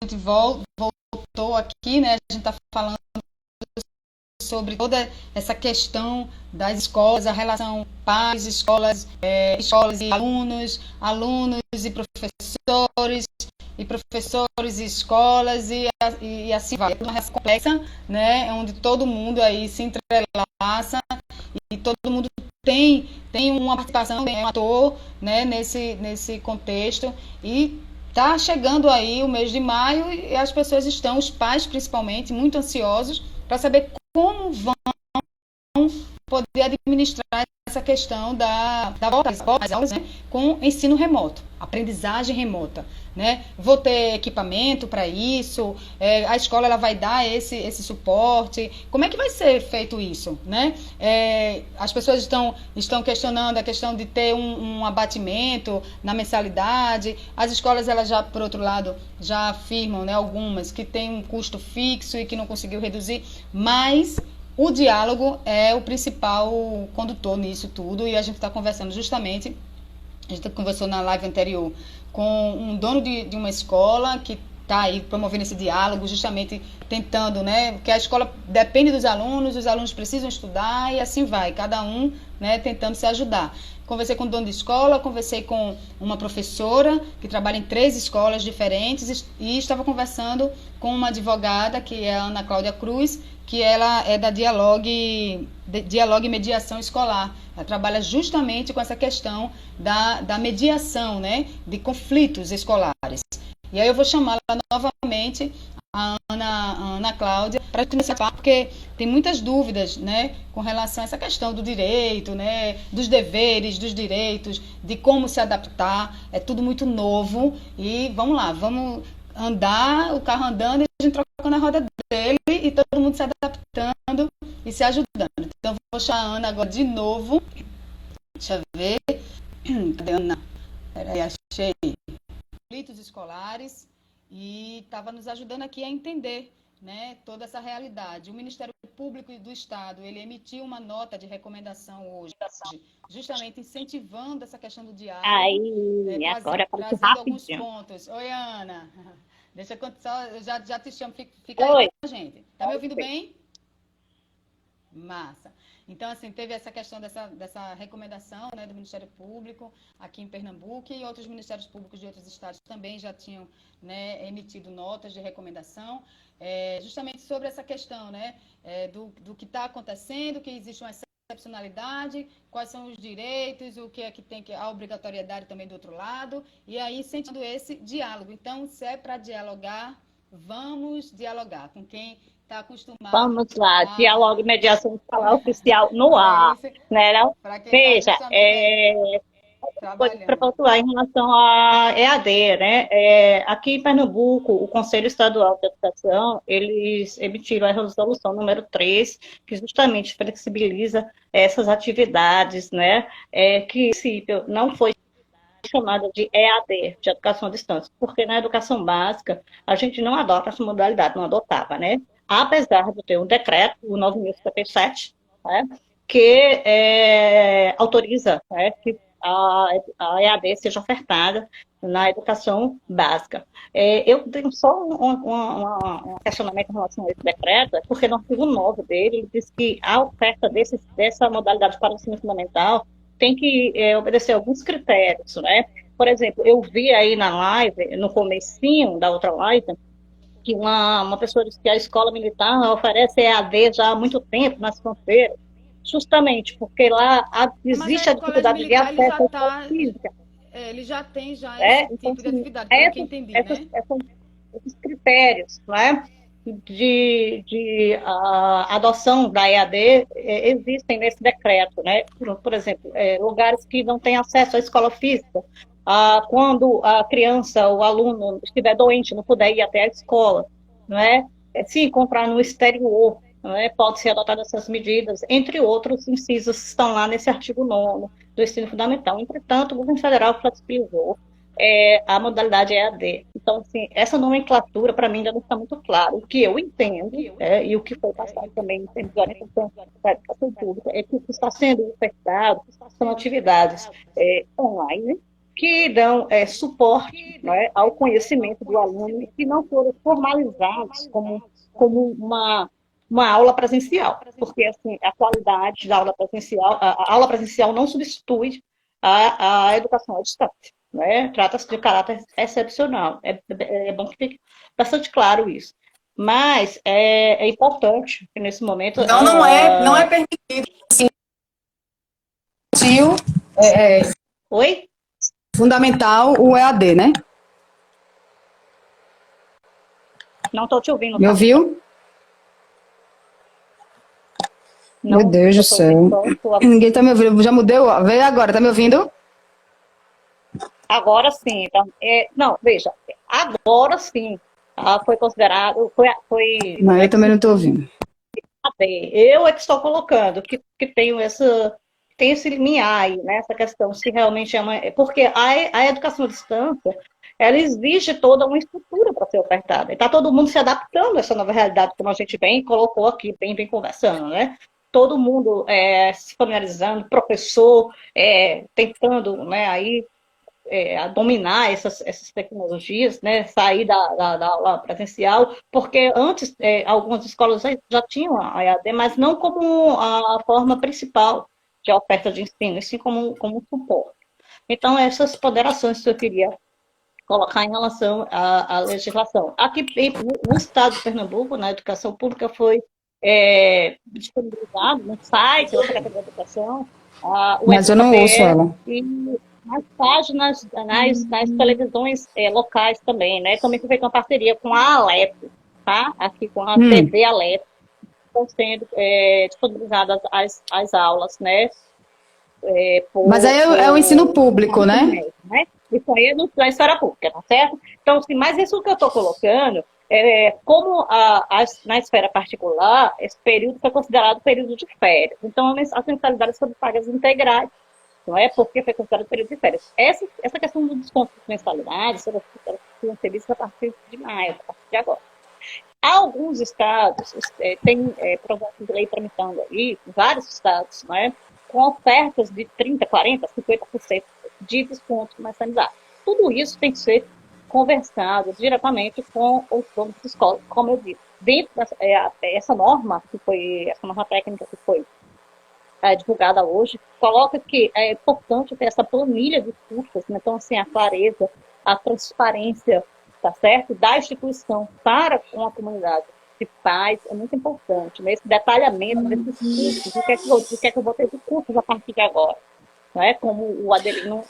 gente voltou aqui, né? A gente está falando sobre toda essa questão das escolas, a relação pais, escolas, escolas e alunos, alunos e professores e escolas e assim vai. É uma relação complexa, né? Onde todo mundo aí se entrelaça e todo mundo tem uma participação, é um ator, né? Nesse contexto e tá chegando aí o mês de maio e as pessoas estão, os pais principalmente, muito ansiosos para saber como vão poder administrar essa questão da volta às aulas, né, com ensino remoto, aprendizagem remota, né? Vou ter equipamento para isso, a escola ela vai dar esse suporte, como é que vai ser feito isso, né? As pessoas estão questionando a questão de ter um abatimento na mensalidade, as escolas elas já, por outro lado, já afirmam, né, algumas que tem um custo fixo e que não conseguiu reduzir, mas o diálogo é o principal condutor nisso tudo e a gente está conversando justamente, a gente conversou na live anterior com um dono de uma escola que está aí promovendo esse diálogo, justamente tentando, né, porque a escola depende dos alunos, os alunos precisam estudar e assim vai, cada um, né, tentando se ajudar. Conversei com o dono de escola, conversei com uma professora que trabalha em 3 escolas diferentes e estava conversando com uma advogada, que é a Ana Cláudia Cruz, que ela é da Dialogue e Mediação Escolar. Ela trabalha justamente com essa questão da mediação, né, de conflitos escolares. E aí eu vou chamá-la novamente, a Ana Cláudia, para começar a falar, porque tem muitas dúvidas, né, com relação a essa questão do direito, né, dos deveres, dos direitos, de como se adaptar. É tudo muito novo e vamos lá, vamos andar, o carro andando e a gente trocando a roda dele e todo mundo se adaptando e se ajudando. Então, vou chamar a Ana agora de novo. Deixa eu ver. Cadê a Ana? Peraí, achei. Conflitos escolares e estava nos ajudando aqui a entender, né, toda essa realidade. O Ministério Público do Estado, ele emitiu uma nota de recomendação hoje, justamente incentivando essa questão do diálogo, Aí, agora aparece trazendo alguns rapidinho. pontos. Oi, Ana. Deixa eu só, eu já te chamo, fica aí Oi, com a gente. Tá me ouvindo bem? Massa. Então, assim, teve essa questão dessa recomendação, né, do Ministério Público aqui em Pernambuco e outros ministérios públicos de outros estados também já tinham, né, emitido notas de recomendação, justamente sobre essa questão, né, do que está acontecendo, que existe uma excepcionalidade, quais são os direitos, o que é que tem a obrigatoriedade também do outro lado, e aí sentindo esse diálogo. Então, se é para dialogar, vamos dialogar com quem está acostumado vamos lá. Diálogo e a mediação escolar oficial no é ar, isso, né? Não? para quem está Veja, justamente coisa para trabalhando. pontuar em relação à EAD, né? Aqui em Pernambuco, o Conselho Estadual de Educação, eles emitiram a resolução número 3, que justamente flexibiliza essas atividades, né? Que, a princípio, não foi chamada de EAD, de educação à distância, porque na educação básica a gente não adota essa modalidade, não adotava, né? Apesar de ter um decreto, o 9.057, né, que autoriza, né, que a EAD seja ofertada na educação básica. Eu tenho só um questionamento em relação a esse decreto, porque no artigo 9 dele, ele diz que a oferta dessa modalidade para o ensino fundamental tem que obedecer alguns critérios, né? Por exemplo, eu vi aí na live, no comecinho da outra live, que uma pessoa disse que a escola militar oferece EAD já há muito tempo nas fronteiras, justamente porque lá Mas existe aí a o colégio dificuldade de militar ele já acesso à escola tá, física, ele já tem já esse né? Então, tipo de assim, atividade, pelo que entendi, né? esses critérios, né, de adoção da EAD existem nesse decreto, né? Por exemplo, lugares que não têm acesso à escola física, quando a criança, o aluno estiver doente, não puder ir até a escola, não é? Se encontrar no exterior, não é? Pode ser adotadas essas medidas, entre outros incisos que estão lá nesse artigo 9º do ensino fundamental. Entretanto, o governo federal flexibilizou a modalidade EAD. Então, assim, essa nomenclatura, para mim, ainda não está muito claro. O que eu entendo, e o que foi passado também em termos de orientação da educação pública, é que o que está sendo ofertado são atividades online, que dão suporte, né, ao conhecimento do aluno e que não foram formalizados como uma aula presencial, porque assim, a qualidade da aula presencial, a aula presencial não substitui a educação à distância, né? Trata-se de caráter excepcional. É bom que fique bastante claro isso. Mas é importante que nesse momento. Então não é permitido, assim, Oi? fundamental o EAD, né? Não estou te ouvindo. Me ouviu? Não, Meu Deus do céu. Ninguém tá me ouvindo. Já mudei? Veio agora, tá me ouvindo? Agora sim. Então, não, veja, agora sim. Foi considerado, Não, eu também não estou ouvindo. Eu é que estou colocando, que tem esse limiar aí, né? Essa questão, se realmente é uma. Porque a educação à distância, ela exige toda uma estrutura para ser ofertada. E está todo mundo se adaptando a essa nova realidade, como a gente bem colocou aqui, bem conversando, né? Todo mundo se familiarizando, professor tentando, né, aí a dominar essas tecnologias, né, sair da aula presencial, porque antes algumas escolas já tinham a EAD, mas não como a forma principal de oferta de ensino, e sim como um suporte. Então, essas ponderações que eu queria colocar em relação à legislação. Aqui no estado de Pernambuco, na educação pública, foi disponibilizado no site da Secretaria da Educação, o Mas eu não ouço SKPE, ela. e nas páginas, nas televisões locais também, né? Também foi feita uma parceria com a Alep, tá? Aqui com a TV Alep, estão sendo disponibilizadas as aulas, né? Mas aí é o ensino público, né? Isso aí é na esfera pública, tá certo? Então, assim, mas isso que eu estou colocando, como na esfera particular, esse período foi considerado período de férias. Então, as mensalidades foram pagas integrais, não é? Porque foi considerado período de férias. Essa questão do desconto de mensalidades serão serviços a partir de maio, a partir de agora. Alguns estados têm projetos de lei tramitando aí, vários estados, né, com ofertas de 30%, 40%, 50% de desconto mensalidade. Tudo isso tem que ser conversado diretamente com os donos de escola, como eu disse. Dentro essa norma técnica que foi divulgada hoje, coloca que é importante ter essa planilha de custos, né? Então, assim, a clareza, a transparência, tá certo? Da instituição para com a comunidade de pais é muito importante, né? Esse detalhamento desses custos, o que é que eu vou ter de custos a partir de agora. Não é? Como o Adelino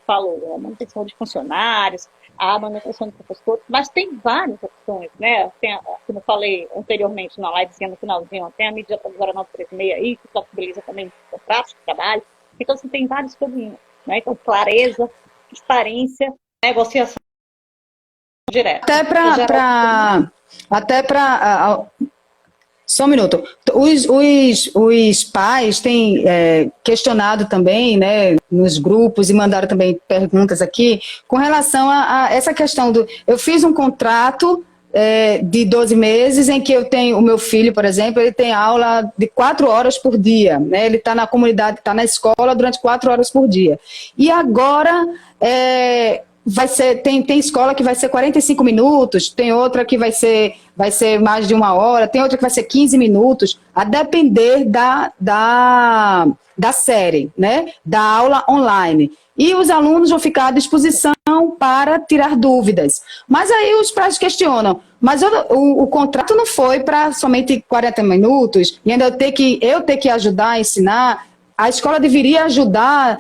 falou, a manutenção de funcionários, a manutenção de professores, mas tem várias opções, né? Tem, como eu falei anteriormente na livezinha no finalzinho, tem a medida provisória 936 aí, que possibilita também contratos de trabalho. Então, assim, tem vários caminhos, né? Então, clareza, transparência, negociação direta. Até para só um minuto. Os pais têm questionado também, né, nos grupos e mandaram também perguntas aqui com relação a essa questão do... Eu fiz um contrato de 12 meses em que eu tenho o meu filho, por exemplo, ele tem aula de 4 horas por dia, né, ele está na comunidade, está na escola durante 4 horas por dia. E agora... vai ser, tem escola que vai ser 45 minutos, tem outra que vai ser mais de 1 hora, tem outra que vai ser 15 minutos, a depender da série, né? Da aula online. E os alunos vão ficar à disposição para tirar dúvidas. Mas aí os pais questionam, mas o contrato não foi para somente 40 minutos, e ainda eu ter que ajudar a ensinar. A escola deveria ajudar,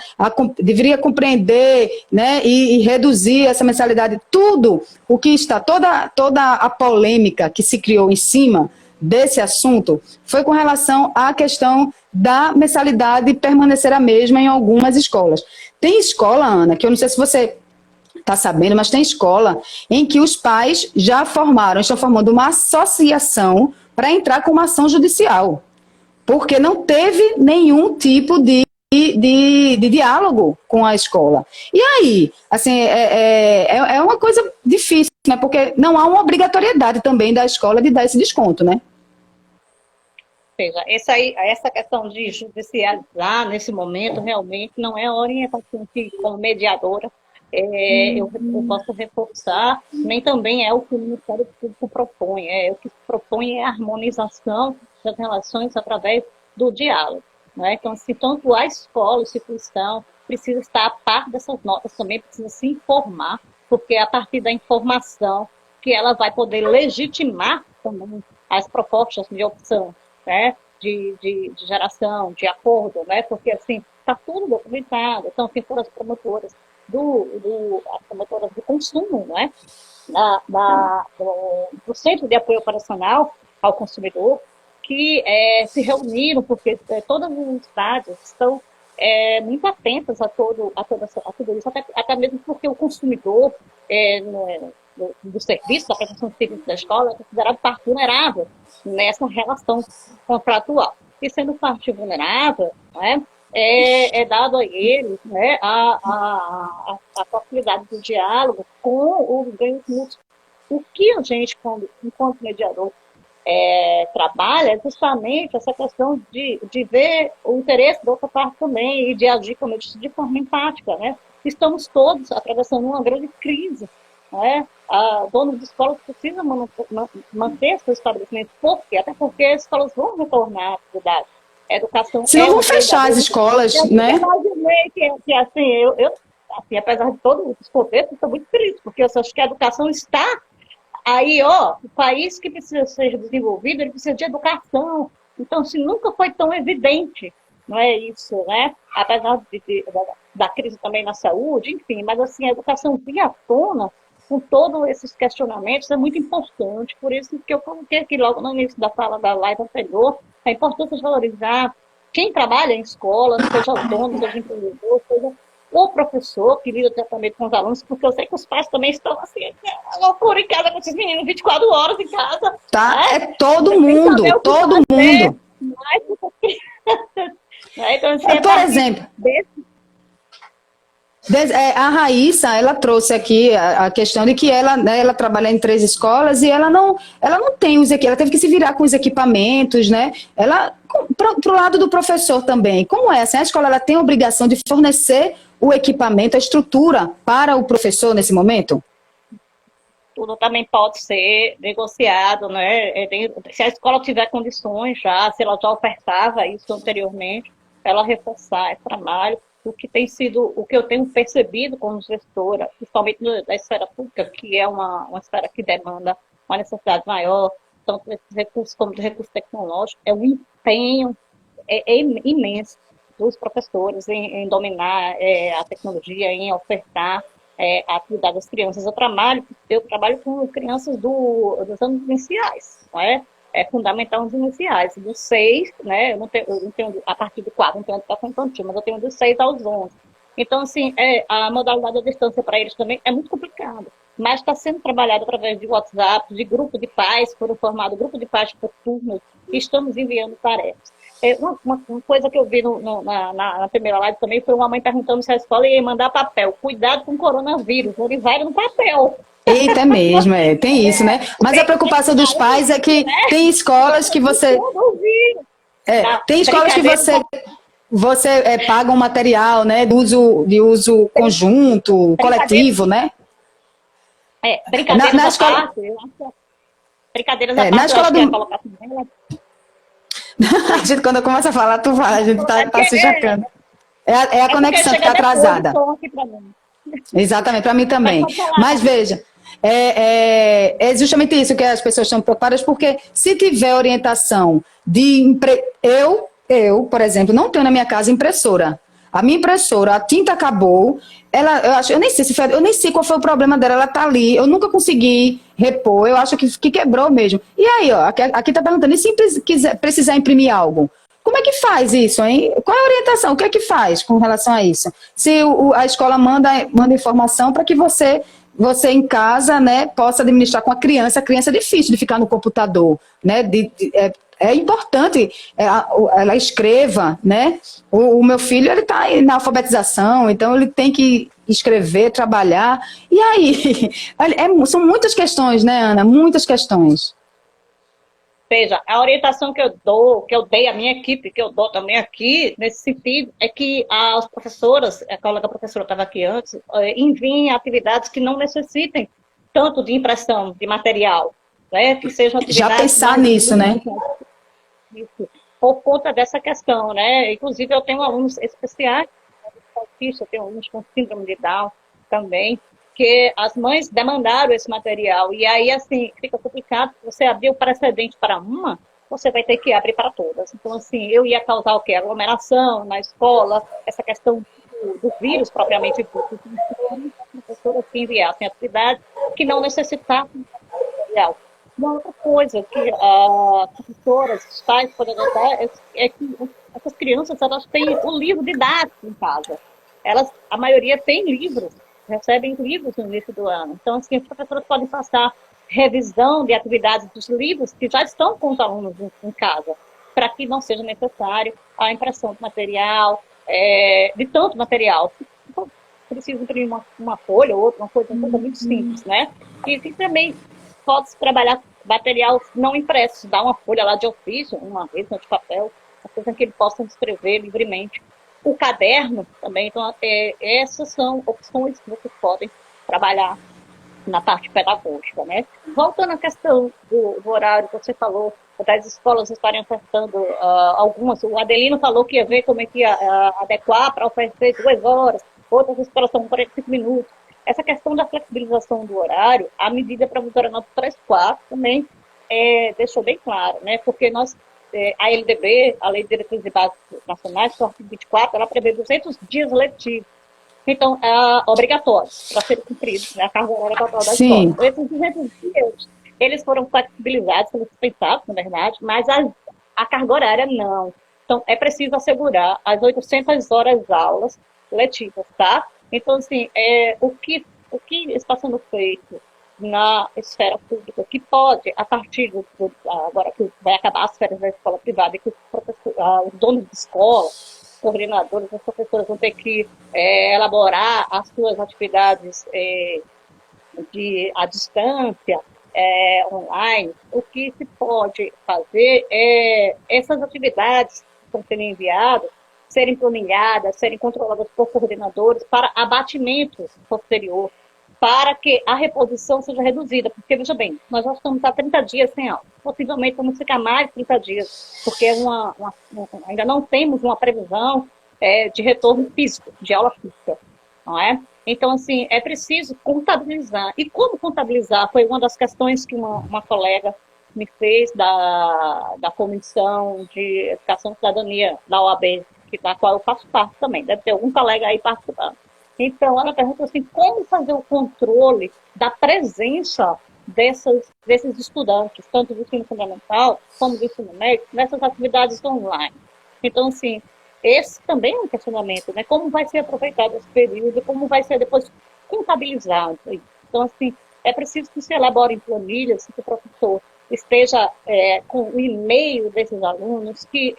deveria compreender, né, e reduzir essa mensalidade. Tudo o que está, toda a polêmica que se criou em cima desse assunto foi com relação à questão da mensalidade permanecer a mesma em algumas escolas. Tem escola, Ana, que eu não sei se você está sabendo, mas tem escola em que os pais já estão formando uma associação para entrar com uma ação judicial. Porque não teve nenhum tipo de diálogo com a escola. E aí, assim, é uma coisa difícil, né? Porque não há uma obrigatoriedade também da escola de dar esse desconto, né? Ou seja, essa questão de judicializar nesse momento realmente não é a orientação que, como mediadora, eu posso reforçar, nem também é o que o Ministério Público propõe, o que se propõe é a harmonização das relações através do diálogo. Né? Então, assim, tanto a escola, a instituição, precisa estar a par dessas notas, também precisa se informar, porque é a partir da informação que ela vai poder legitimar também as propostas de opção, né? de geração, de acordo, né? Porque assim, está tudo documentado. Então, assim, foram as promotoras as promotoras do consumo, né? Do Centro de Apoio Operacional ao Consumidor, que se reuniram, porque todas as unidades estão muito atentas a tudo isso, até mesmo porque o consumidor do serviço, da prestação de serviço da escola, é considerado parte vulnerável nessa relação contratual. E sendo parte vulnerável, né, é dado a eles, né, a possibilidade do diálogo com os ganhos mútuos. O que a gente, enquanto mediador, trabalha é justamente essa questão de ver o interesse da outra parte também e de agir, como eu disse, de forma empática. Né? Estamos todos atravessando uma grande crise. Né? Donos de escolas precisam manter seus estabelecimentos. Por quê? Até porque as escolas vão retornar à atividade. A educação se não vão fechar as escolas, né? Eu imaginei que assim, assim, apesar de todos os contextos, estou muito feliz, porque eu acho que a educação está aí, o país que precisa ser desenvolvido, ele precisa de educação. Então, se nunca foi tão evidente, não é isso, né? Apesar da crise também na saúde, enfim, mas assim, a educação vir à tona com todos esses questionamentos é muito importante. Por isso que eu coloquei aqui logo no início da fala da live anterior, a importância de valorizar quem trabalha em escola, seja autônomo, seja empreendedor, seja o professor que lida diretamente com os alunos, porque eu sei que os pais também estão assim, loucura em casa com esses meninos, 24 horas em casa. Tá, né? é todo mundo. Mas, então, assim, por exemplo, a Raíssa, ela trouxe aqui a questão de que ela, né, ela trabalha em 3 escolas e ela não tem os equipamentos, ela teve que se virar com os equipamentos, né? Ela, pro lado do professor também, como é? Assim, a escola ela tem a obrigação de fornecer o equipamento, a estrutura para o professor nesse momento? Tudo também pode ser negociado, né? Se a escola tiver condições já, se ela já ofertava isso anteriormente, ela reforçar esse trabalho. O que eu tenho percebido como gestora, principalmente da esfera pública, que é uma esfera que demanda uma necessidade maior, tanto desses recursos como dos recursos tecnológicos, é um empenho imenso dos professores em dominar a tecnologia, em ofertar a atividade das crianças. Eu trabalho com crianças dos anos iniciais, não é? É fundamental nos iniciais, dos 6, né? Eu não tenho a partir do 4, não tenho educação infantil, mas eu tenho dos 6 aos 11. Então, assim, a modalidade da distância para eles também é muito complicada, mas está sendo trabalhado através de WhatsApp, de grupo de pais, foram formados grupo de pais por turnos, e estamos enviando tarefas. Uma coisa que eu vi na primeira live também foi uma mãe perguntando se a escola ia mandar papel. Cuidado com o coronavírus, ele vai no papel. Eita, mesmo, tem isso, né? Mas a preocupação dos pais é que tem escolas que você... tem escolas que você paga um material, né, de uso conjunto, coletivo, né? Brincadeiras na à escola... parte. Brincadeiras à parte, na escola eu colocar também. A gente, quando começa a falar, tu fala, a gente tá se jacando. É a conexão que está atrasada. Exatamente, para mim também. Mas veja, é justamente isso que as pessoas estão preocupadas, porque se tiver orientação de... Eu, por exemplo, não tenho na minha casa impressora. A minha impressora, a tinta acabou, eu nem sei qual foi o problema dela, ela tá ali, eu nunca consegui repor, eu acho que quebrou mesmo. E aí, ó, aqui tá perguntando, e se precisar imprimir algo? Como é que faz isso, hein? Qual é a orientação? O que é que faz com relação a isso? Se a escola manda informação para que você em casa, né, possa administrar com a criança é difícil de ficar no computador, né? É importante ela escreva, né? O meu filho, ele está na alfabetização, então ele tem que escrever, trabalhar. E aí? São muitas questões, né, Ana? Muitas questões. seja, a orientação que eu dou, que eu dei à minha equipe, que eu dou também aqui, nesse sentido, é que as professoras, a colega professora estava aqui antes, enviem atividades que não necessitem tanto de impressão de material, né? Que sejam Já atividades pensar mais nisso, né? isso, por conta dessa questão, né? Inclusive, eu tenho alunos especiais, eu tenho alunos com síndrome de Down também, que as mães demandaram esse material. E aí, assim, fica complicado. Você abrir o precedente para uma, você vai ter que abrir para todas. Então, assim, eu ia causar o quê? Aglomeração na escola, essa questão do vírus propriamente dito. As professoras que enviassem atividades que não necessitassem de material. Uma outra coisa que as professoras, os pais podem notar é que essas crianças elas têm o livro didático em casa. A maioria tem livros, recebem livros no início do ano. Então, assim, os professores podem passar revisão de atividades dos livros que já estão com os alunos em casa, para que não seja necessário a impressão de material, de tanto material. Então, precisa imprimir uma folha ou outra, uma coisa muito simples, né? E também pode-se trabalhar material não impresso, dar uma folha lá de ofício, uma resma de papel, uma coisa que ele possa escrever livremente. O caderno também, então, essas são opções que vocês podem trabalhar na parte pedagógica, né? Voltando à questão do horário que você falou, das escolas estarem ofertando algumas, o Adelino falou que ia ver como é que ia adequar para oferecer 2 horas, outras escolas são 45 minutos. Essa questão da flexibilização do horário, a medida provisória 934 também deixou bem claro, né? Porque a LDB, a Lei de Diretrizes e Bases Nacionais, o artigo 24, ela prevê 200 dias letivos. Então, obrigatórios para serem cumpridos, né, a carga horária total da escola. Então, esses 200 dias, eles foram flexibilizados, foram dispensados, na verdade, mas a carga horária não. Então, é preciso assegurar as 800 horas aulas letivas, tá? Então, assim, o que está sendo feito na esfera pública, que pode, a partir agora que vai acabar as férias da escola privada, e que os donos de escola, coordenadores, as professoras vão ter que elaborar as suas atividades à distância, online. O que se pode fazer é essas atividades que estão sendo enviadas serem planilhadas, serem controladas por coordenadores para abatimento posterior, para que a reposição seja reduzida. Porque, veja bem, nós já estamos há 30 dias sem aula. Possivelmente vamos ficar mais de 30 dias, porque ainda não temos uma previsão de retorno físico, de aula física, não é? Então, assim, é preciso contabilizar. E como contabilizar? Foi uma das questões que uma colega me fez da Comissão de Educação e Cidadania da OAB, da qual eu faço parte também. Deve ter algum colega aí participando. Então, ela pergunta assim, como fazer o controle da presença desses estudantes, tanto do ensino fundamental como do ensino médio, nessas atividades online. Então, assim, esse também é um questionamento, né? Como vai ser aproveitado esse período, como vai ser depois contabilizado. Então, assim, é preciso que se elaborem planilhas, que o professor esteja com o e-mail desses alunos, que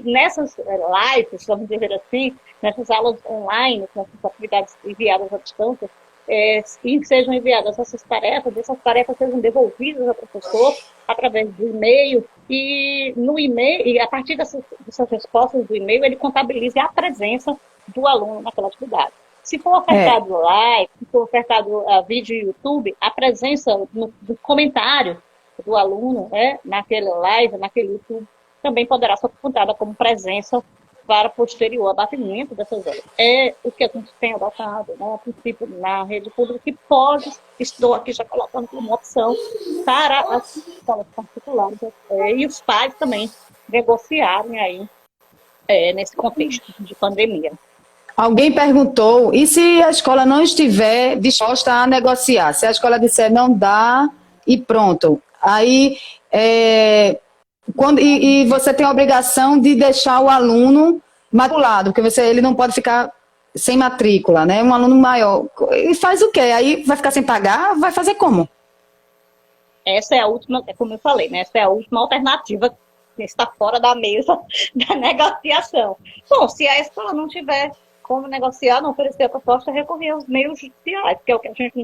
nessas lives, vamos dizer assim, nessas aulas online, nessas atividades enviadas à distância, sejam enviadas essas tarefas sejam devolvidas ao professor através do e-mail, e no e-mail, e a partir dessas respostas do e-mail, ele contabilize a presença do aluno naquela atividade. Se for ofertado live, se for ofertado vídeo YouTube, a presença do comentário do aluno, naquele live, naquele YouTube, também poderá ser apontada como presença para posterior abatimento dessas horas. É o que a gente tem adotado, né, a princípio, na rede pública, que estou aqui já colocando como opção para as escolas particulares e os pais também negociarem aí nesse contexto de pandemia. Alguém perguntou, e se a escola não estiver disposta a negociar? Se a escola disser não dá e pronto. Aí, e você tem a obrigação de deixar o aluno matriculado, porque ele não pode ficar sem matrícula, né? Um aluno maior. E faz o quê? Aí vai ficar sem pagar? Vai fazer como? Essa é a última, como eu falei, né? Essa é a última alternativa que está fora da mesa da negociação. Bom, se a escola não tiver como negociar, não oferecer a proposta, recorrer aos meios judiciais, que é o que a gente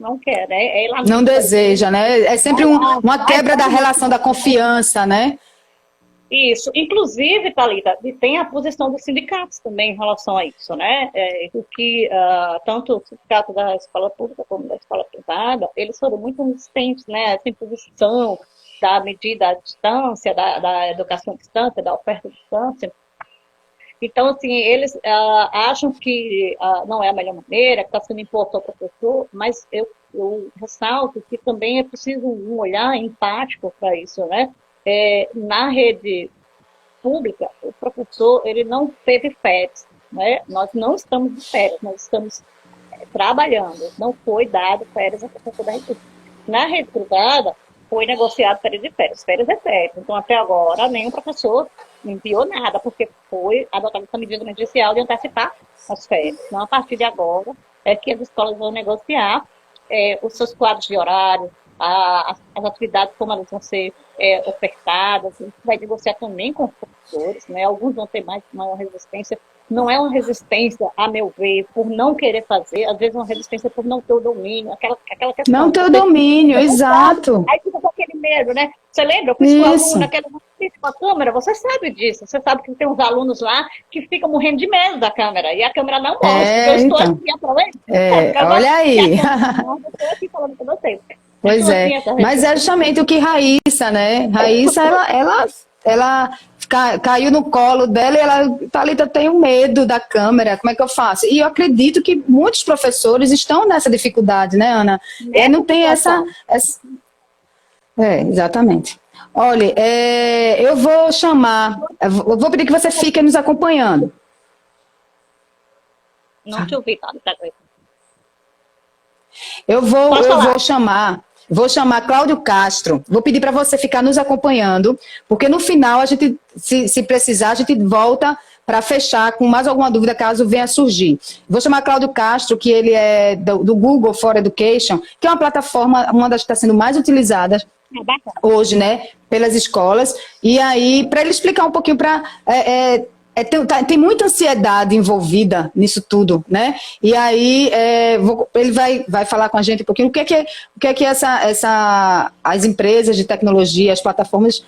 não quer, né? Ela Não deseja, né? É sempre uma quebra da relação da confiança, né? Isso. Inclusive, Thalita, tem a posição dos sindicatos também em relação a isso, né? O que tanto o sindicato da escola pública como da escola privada, eles foram muito resistentes, né? Essa imposição da medida à distância, da educação à distância, da oferta à distância. Então, assim, eles acham que não é a melhor maneira, que está sendo imposto ao professor, mas eu ressalto que também é preciso um olhar empático para isso, né? Na rede pública, o professor ele não teve férias, né? Nós não estamos de férias, nós estamos trabalhando, não foi dado férias ao professor da rede pública. Na rede privada, foi negociado férias de férias. Férias é férias. Então, até agora, nenhum professor enviou nada, porque foi adotada essa medida emergencial de antecipar as férias. Então, a partir de agora, é que as escolas vão negociar os seus quadros de horário, as atividades como elas vão ser ofertadas, a gente vai negociar também com os professores, né? Alguns vão ter mais maior resistência. Não é uma resistência, a meu ver, por não querer fazer, às vezes é uma resistência por não ter o domínio, aquela questão. Não ter o domínio, exato. Aí fica com aquele medo, né? Você lembra? Eu fiz com o aluno aquela com a câmera, você sabe disso, você sabe que tem uns alunos lá que ficam morrendo de medo da câmera, e a câmera não mostra, eu estou então. aqui para ele. Olha aí. Eu estou aqui falando com vocês. Pois é, mas é justamente o que Raíssa, né? Raíssa, ela caiu no colo dela e ela, Thalita, eu tenho medo da câmera, como é que eu faço? E eu acredito que muitos professores estão nessa dificuldade, né, Ana? Não tem essa... exatamente. Olha, eu vou chamar, eu vou pedir que você fique nos acompanhando. Não te ouvi, Thalita. Eu vou chamar Cláudio Castro. Vou pedir para você ficar nos acompanhando, porque no final, a gente, se precisar, a gente volta para fechar com mais alguma dúvida, caso venha a surgir. Vou chamar Cláudio Castro, que ele é do Google for Education, que é uma plataforma, uma das que está sendo mais utilizadas hoje, né, pelas escolas. E aí, para ele explicar um pouquinho tem muita ansiedade envolvida nisso tudo, né? E aí ele vai falar com a gente um pouquinho o que é que as empresas de tecnologia, as plataformas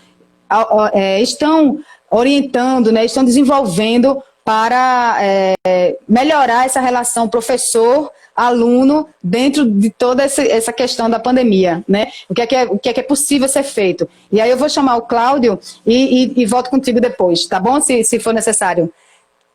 estão orientando, né? Estão desenvolvendo para melhorar essa relação professor-aluno dentro de toda essa questão da pandemia, né? O que é possível ser feito. E aí eu vou chamar o Cláudio e volto contigo depois, tá bom? Se for necessário.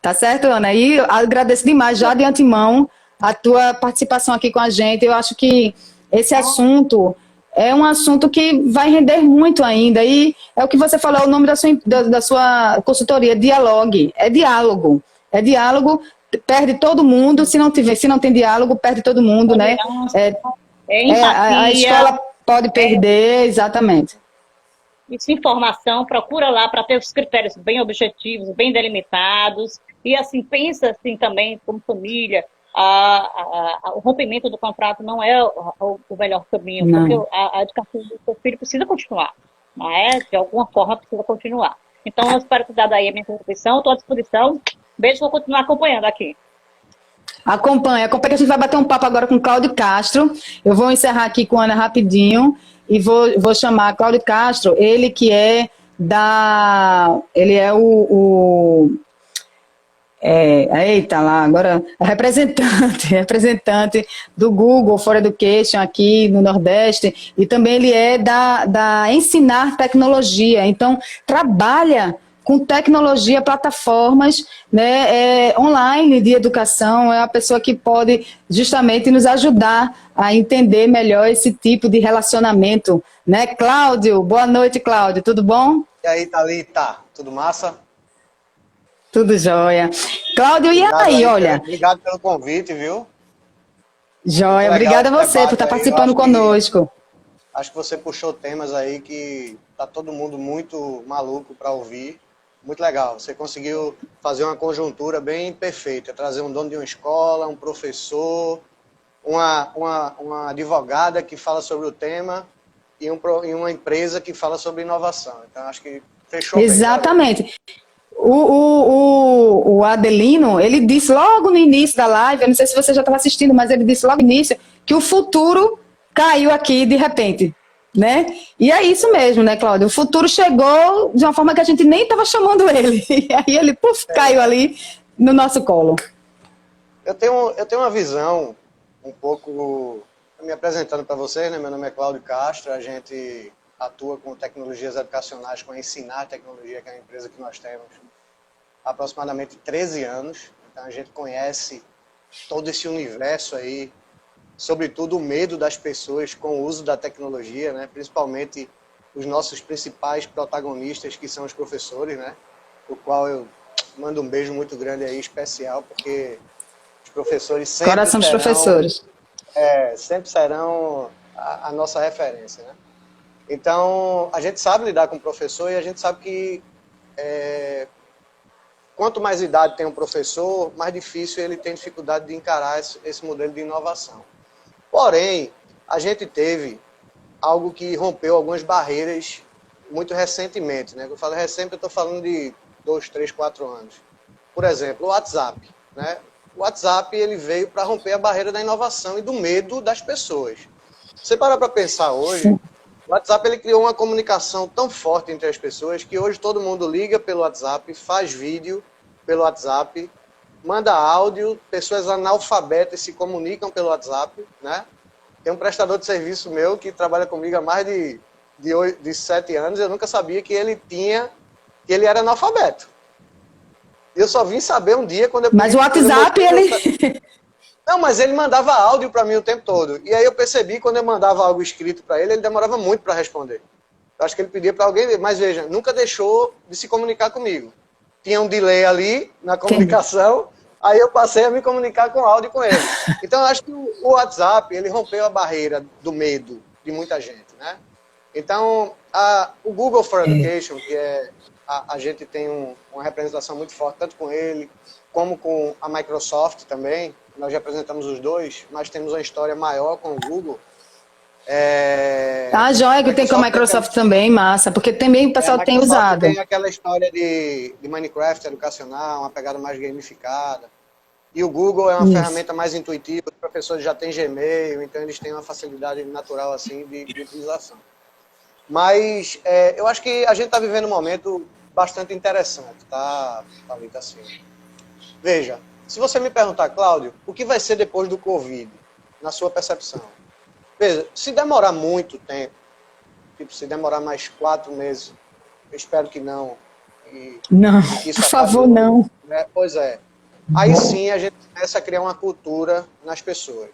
Tá certo, Ana? E eu agradeço demais já de antemão a tua participação aqui com a gente. Eu acho que esse assunto é um assunto que vai render muito ainda. E é o que você falou, o nome da sua consultoria, Dialogue. É diálogo. É diálogo, perde todo mundo. Se não tem diálogo, perde todo mundo, né? A escola pode perder, exatamente. Isso, informação, procura lá para ter os critérios bem objetivos, bem delimitados. E assim, pensa assim também como família. O rompimento do contrato não é o melhor caminho, não. Porque a educação do seu filho precisa continuar, né? De alguma forma precisa continuar. Então, eu espero ter dado aí a minha contribuição, estou à disposição. Beijo, vou continuar acompanhando aqui. Acompanha, que a gente vai bater um papo agora com o Cláudio Castro. Eu vou encerrar aqui com a Ana rapidinho e vou chamar Cláudio Castro, ele que é ele é eita lá, agora representante do Google for Education aqui no Nordeste, e também ele é da Ensinar Tecnologia, então trabalha com tecnologia, plataformas, né, online de educação, é a pessoa que pode justamente nos ajudar a entender melhor esse tipo de relacionamento, né? Cláudio, boa noite, Cláudio, tudo bom? E aí, Thalita, tudo massa? Tudo jóia. Cláudio, e aí, olha... Obrigado pelo convite, viu? Jóia, obrigada a você por estar participando conosco. Acho que você puxou temas aí que tá todo mundo muito maluco para ouvir. Muito legal, você conseguiu fazer uma conjuntura bem perfeita, trazer um dono de uma escola, um professor, uma advogada que fala sobre o tema e uma empresa que fala sobre inovação. Então, acho que fechou. Exatamente. Bem. O Adelino, ele disse logo no início da live, eu não sei se você já estava assistindo, mas ele disse logo no início que o futuro caiu aqui de repente, né? E é isso mesmo, né, Cláudio? O futuro chegou de uma forma que a gente nem estava chamando ele. E aí ele, caiu ali no nosso colo. Eu tenho uma visão um pouco, me apresentando para vocês, né? Meu nome é Cláudio Castro, a gente atua com tecnologias educacionais, com Ensinar Tecnologia, que é uma empresa que nós temos há aproximadamente 13 anos. Então a gente conhece todo esse universo aí, sobretudo o medo das pessoas com o uso da tecnologia, né? Principalmente os nossos principais protagonistas, que são os professores, né? O qual eu mando um beijo muito grande aí, especial, porque os professores sempre Coração dos professores. Sempre serão a nossa referência, né? Então, a gente sabe lidar com o professor e a gente sabe que quanto mais idade tem um professor, mais difícil ele tem dificuldade de encarar esse modelo de inovação. Porém, a gente teve algo que rompeu algumas barreiras muito recentemente, né? Quando eu falo recente, eu estou falando de 2, 3, 4 anos. Por exemplo, o WhatsApp, né? O WhatsApp ele veio para romper a barreira da inovação e do medo das pessoas. Você para pensar hoje, o WhatsApp ele criou uma comunicação tão forte entre as pessoas que hoje todo mundo liga pelo WhatsApp, faz vídeo pelo WhatsApp, manda áudio, pessoas analfabetas se comunicam pelo WhatsApp, né? Tem um prestador de serviço meu que trabalha comigo há mais de 7 anos, eu nunca sabia que ele era analfabeto. Eu só vim saber um dia quando eu... Mas o WhatsApp, ele... Não, mas ele mandava áudio para mim o tempo todo. E aí eu percebi, quando eu mandava algo escrito para ele demorava muito para responder. Eu acho que ele pedia para alguém, mas veja, nunca deixou de se comunicar comigo. Tinha um delay ali na comunicação, aí eu passei a me comunicar com áudio com ele. Então eu acho que o WhatsApp, ele rompeu a barreira do medo de muita gente, né? Então, o Google for Education, que é... A gente tem uma representação muito forte, tanto com ele, como com a Microsoft também. Nós representamos os dois, mas temos uma história maior com o Google. Joia que tem com a Microsoft também, massa, porque também o pessoal tem usado. Tem aquela história de Minecraft educacional, uma pegada mais gamificada. E o Google é uma ferramenta mais intuitiva, os professores já têm Gmail, então eles têm uma facilidade natural assim, de utilização. Mas eu acho que a gente está vivendo um momento bastante interessante, tá, Thalita? Assim. Veja, se você me perguntar, Cláudio, o que vai ser depois do Covid, na sua percepção? Veja, se demorar muito tempo, tipo, se demorar mais 4 meses, eu espero que não. Não, por favor, não. Né? Pois é. Aí sim a gente começa a criar uma cultura nas pessoas.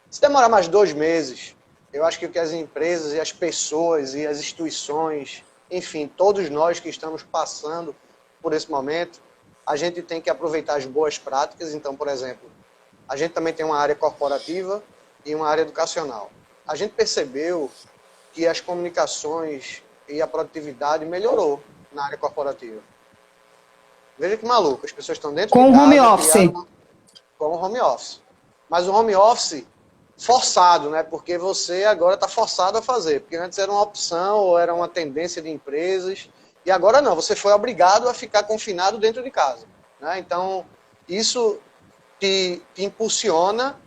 Se demorar mais 2 meses, eu acho que o que as empresas e as pessoas e as instituições, enfim, todos nós que estamos passando por esse momento, a gente tem que aproveitar as boas práticas. Então, por exemplo, a gente também tem uma área corporativa e uma área educacional. A gente percebeu que as comunicações e a produtividade melhorou na área corporativa. Veja que maluco, as pessoas estão dentro com de casa, home office. Com o home office. Mas o home office forçado, né? Porque você agora está forçado a fazer. Porque antes era uma opção ou era uma tendência de empresas. E agora não, você foi obrigado a ficar confinado dentro de casa. Né? Então, isso te impulsiona,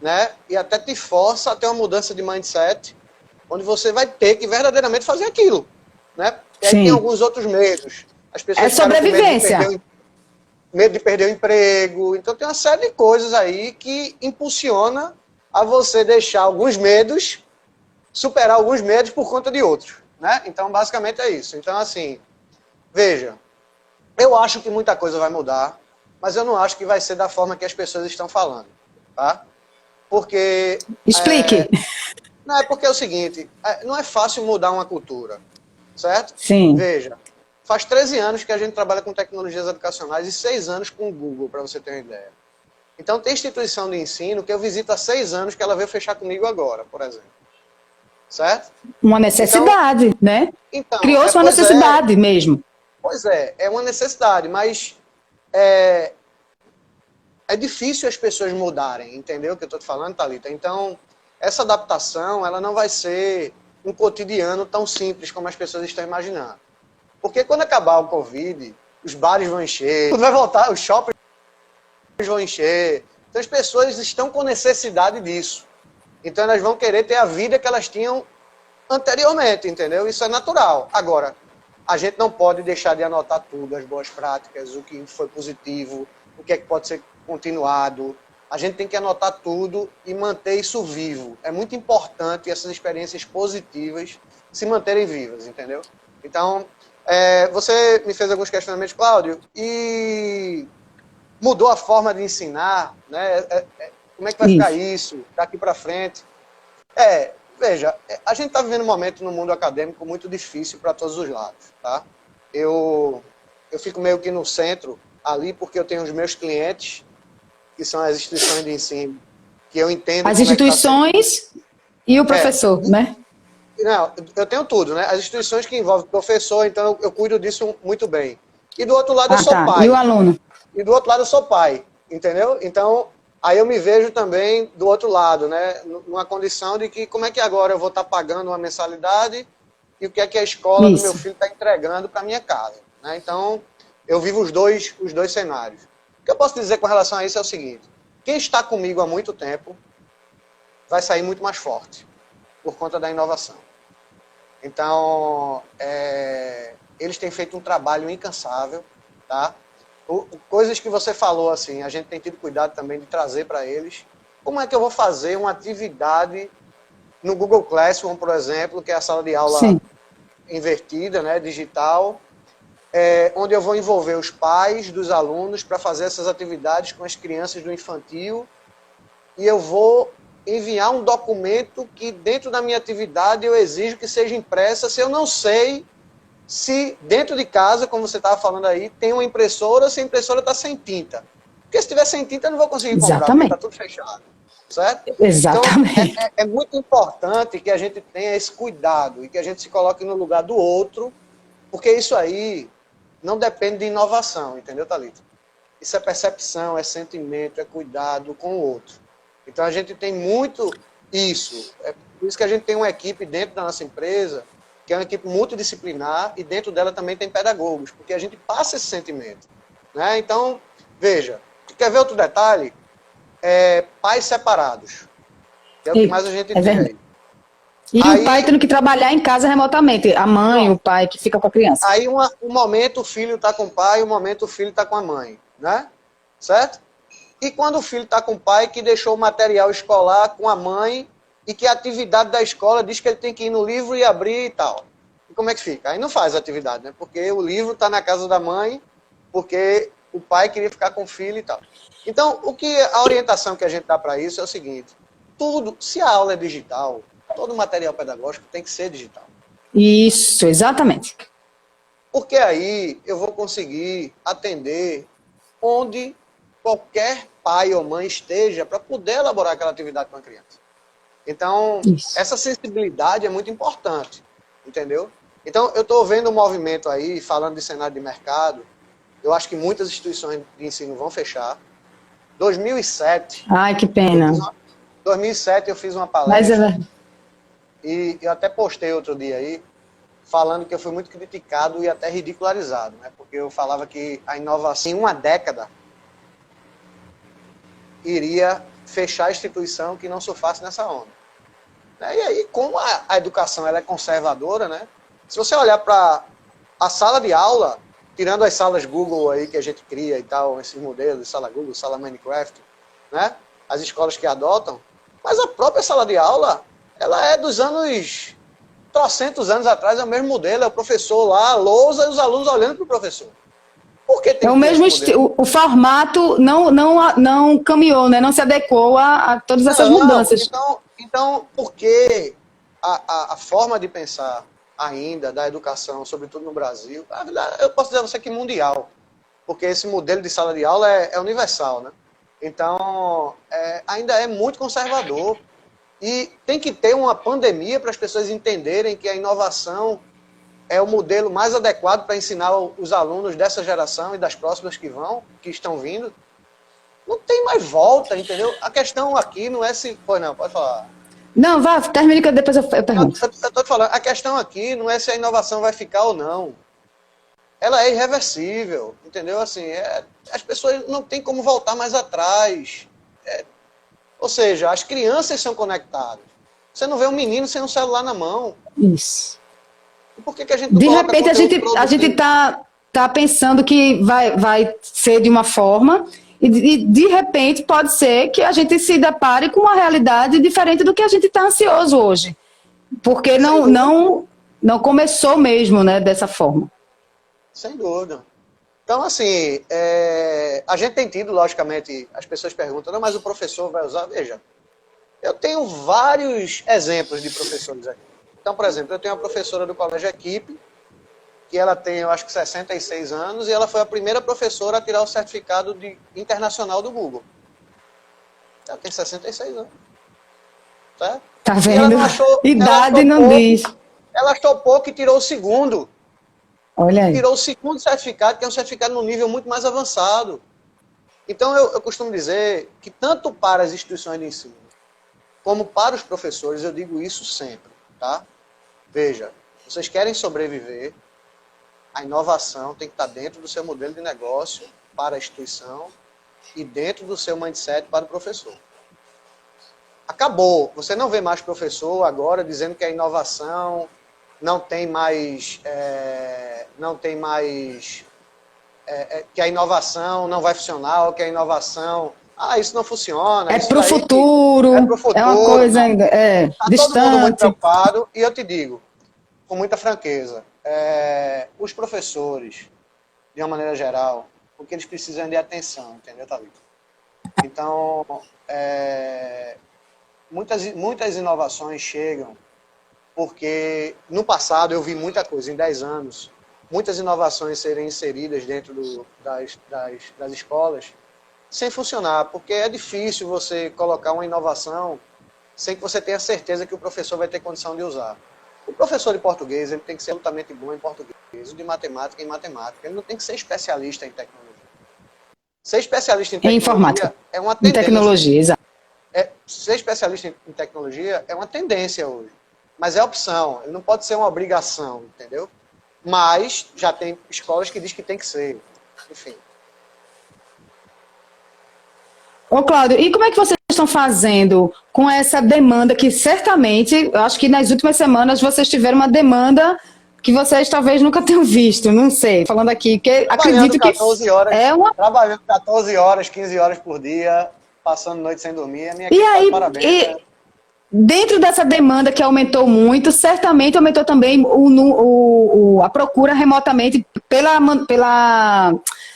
né? E até te força a ter uma mudança de mindset, onde você vai ter que verdadeiramente fazer aquilo. Né? E aí tem alguns outros medos. As pessoas sobrevivência. Medo de perder o emprego. Então tem uma série de coisas aí que impulsiona a você deixar alguns medos, superar alguns medos por conta de outros. Né? Então, basicamente é isso. Então, assim, veja, eu acho que muita coisa vai mudar, mas eu não acho que vai ser da forma que as pessoas estão falando. Tá? Porque... Explique. Não, porque é o seguinte, não é fácil mudar uma cultura, certo? Sim. Veja, faz 13 anos que a gente trabalha com tecnologias educacionais e 6 anos com o Google, para você ter uma ideia. Então, tem instituição de ensino que eu visito há 6 anos que ela veio fechar comigo agora, por exemplo. Certo? Uma necessidade, então, né? Então, criou-se uma necessidade mesmo. Pois é uma necessidade, mas é difícil as pessoas mudarem, entendeu o que eu estou te falando, Thalita? Então, essa adaptação, ela não vai ser um cotidiano tão simples como as pessoas estão imaginando. Porque quando acabar o Covid, os bares vão encher, tudo vai voltar, os shoppings vão encher. Então as pessoas estão com necessidade disso. Então elas vão querer ter a vida que elas tinham anteriormente, entendeu? Isso é natural. Agora, a gente não pode deixar de anotar tudo, as boas práticas, o que foi positivo, o que é que pode ser continuado. A gente tem que anotar tudo e manter isso vivo. É muito importante essas experiências positivas se manterem vivas, entendeu? Então, você me fez alguns questionamentos, Cláudio, e mudou a forma de ensinar, né? Como é que vai ficar isso daqui para frente? Veja, a gente está vivendo um momento no mundo acadêmico muito difícil para todos os lados, tá? Eu fico meio que no centro ali porque eu tenho os meus clientes, que são as instituições de ensino, que eu entendo... As instituições e o professor, né? Não, eu tenho tudo, né? As instituições que envolvem o professor, então eu cuido disso muito bem. E do outro lado eu sou pai. E o aluno? E do outro lado eu sou pai, entendeu? Então, aí eu me vejo também do outro lado, né? Numa condição de que como é que agora eu vou estar pagando uma mensalidade e o que é que a escola do meu filho está entregando para minha casa, né? Então, eu vivo os dois cenários. O que eu posso dizer com relação a isso é o seguinte: quem está comigo há muito tempo vai sair muito mais forte por conta da inovação. Então, eles têm feito um trabalho incansável, tá? Coisas que você falou, assim, a gente tem tido cuidado também de trazer para eles. Como é que eu vou fazer uma atividade no Google Classroom, por exemplo, que é a sala de aula invertida, né, digital, onde eu vou envolver os pais dos alunos para fazer essas atividades com as crianças do infantil, e eu vou enviar um documento que dentro da minha atividade eu exijo que seja impressa, se eu não sei se dentro de casa, como você estava falando aí, tem uma impressora, se a impressora está sem tinta. Porque se tiver sem tinta eu não vou conseguir comprar, porque está tudo fechado. Certo? Exatamente. Então, é muito importante que a gente tenha esse cuidado e que a gente se coloque no lugar do outro, porque isso aí não depende de inovação, entendeu, Thalita? Isso é percepção, é sentimento, é cuidado com o outro. Então, a gente tem muito isso. É por isso que a gente tem uma equipe dentro da nossa empresa, que é uma equipe multidisciplinar, e dentro dela também tem pedagogos, porque a gente passa esse sentimento, né? Então, veja, quer ver outro detalhe? Pais separados, que é o que mais a gente tem aí. E aí, o pai tendo que trabalhar em casa remotamente, a mãe, o pai que fica com a criança. Aí um momento o filho está com o pai, um momento o filho está com a mãe, né? Certo? E quando o filho está com o pai que deixou o material escolar com a mãe e que a atividade da escola diz que ele tem que ir no livro e abrir e tal. E como é que fica? Aí não faz atividade, né? Porque o livro está na casa da mãe, porque o pai queria ficar com o filho e tal. Então, a orientação que a gente dá para isso é o seguinte: se a aula é digital, todo o material pedagógico tem que ser digital. Isso, exatamente. Porque aí eu vou conseguir atender onde qualquer pai ou mãe esteja para poder elaborar aquela atividade com a criança. Então, essa sensibilidade é muito importante, entendeu? Então, eu estou vendo um movimento aí, falando de cenário de mercado, eu acho que muitas instituições de ensino vão fechar. 2007... Ai, que pena. 2007 eu fiz uma palestra, e eu até postei outro dia aí, falando que eu fui muito criticado e até ridicularizado, né? Porque eu falava que a inovação em uma década iria fechar a instituição que não surfasse nessa onda. E aí, como a educação ela é conservadora, né? Se você olhar para a sala de aula, tirando as salas Google aí que a gente cria e tal, esses modelos, sala Google, sala Minecraft, né? As escolas que adotam, mas a própria sala de aula, ela é dos anos, trocentos anos atrás, é o mesmo modelo, é o professor lá, a lousa, e os alunos olhando para o professor. Por que tem o mesmo o formato não caminhou, né? Não se adequou a todas essas mudanças. Então, por que a forma de pensar ainda da educação, sobretudo no Brasil, eu posso dizer a você que mundial, porque esse modelo de sala de aula é universal, né? Então, ainda é muito conservador. E tem que ter uma pandemia para as pessoas entenderem que a inovação é o modelo mais adequado para ensinar os alunos dessa geração e das próximas que estão vindo. Não tem mais volta, entendeu? A questão aqui não é se... Pois não, pode falar. Não, vá, termine que depois eu pergunto. Eu estou te falando, a questão aqui não é se a inovação vai ficar ou não. Ela é irreversível, entendeu? Assim, as pessoas não têm como voltar mais atrás. Ou seja, as crianças são conectadas. Você não vê um menino sem um celular na mão. Isso. E por que a gente não De coloca repente, conteúdo a gente produzido? tá pensando que vai ser de uma forma, e de repente pode ser que a gente se depare com uma realidade diferente do que a gente está ansioso hoje. Porque Sem dúvida. não começou mesmo, né, dessa forma. Sem dúvida. Então, assim, a gente tem tido, logicamente, as pessoas perguntam, não, mas o professor vai usar? Veja, eu tenho vários exemplos de professores aqui. Então, por exemplo, eu tenho uma professora do Colégio Equipe, que ela tem, eu acho que 66 anos, e ela foi a primeira professora a tirar o certificado internacional do Google. Ela tem 66 anos. Tá? Tá E ela vendo? não achou, Idade não diz. ela achou pouco e tirou o segundo. Olha aí. Tirou o segundo certificado, que é um certificado num nível muito mais avançado. Então, eu costumo dizer que tanto para as instituições de ensino, como para os professores, eu digo isso sempre, tá? Veja, vocês querem sobreviver, a inovação tem que estar dentro do seu modelo de negócio para a instituição e dentro do seu mindset para o professor. Acabou. Você não vê mais professor agora dizendo que a inovação não tem mais, que a inovação não vai funcionar, ou que a inovação, isso não funciona. É Isso para o daí futuro, é para o é uma futuro. coisa ainda Está todo mundo muito distante. preocupado, e eu te digo, com muita franqueza, os professores, de uma maneira geral, o que eles precisam é de atenção, entendeu, Thalita? Então, muitas inovações chegam porque no passado eu vi muita coisa, em 10 anos, muitas inovações serem inseridas dentro das escolas sem funcionar, porque é difícil você colocar uma inovação sem que você tenha certeza que o professor vai ter condição de usar. O professor de português ele tem que ser absolutamente bom em português, o de matemática em matemática, ele não tem que ser especialista em tecnologia. Ser especialista em Em informática. tecnologia é uma Em tendência. tecnologia, exato. Ser especialista em tecnologia é uma tendência hoje. Mas é opção, ele não pode ser uma obrigação, entendeu? Mas já tem escolas que dizem que tem que ser. Enfim. Ô, Cláudio, e como é que vocês estão fazendo com essa demanda que certamente, eu acho que nas últimas semanas vocês tiveram uma demanda que vocês talvez nunca tenham visto, não sei, falando aqui, que Trabalhando acredito que 14 horas, é uma... trabalhando 14 horas, 15 horas por dia, passando noite sem dormir, a minha E equipe está de aí, parabéns. Né? dentro dessa demanda que aumentou muito, certamente aumentou também a procura remotamente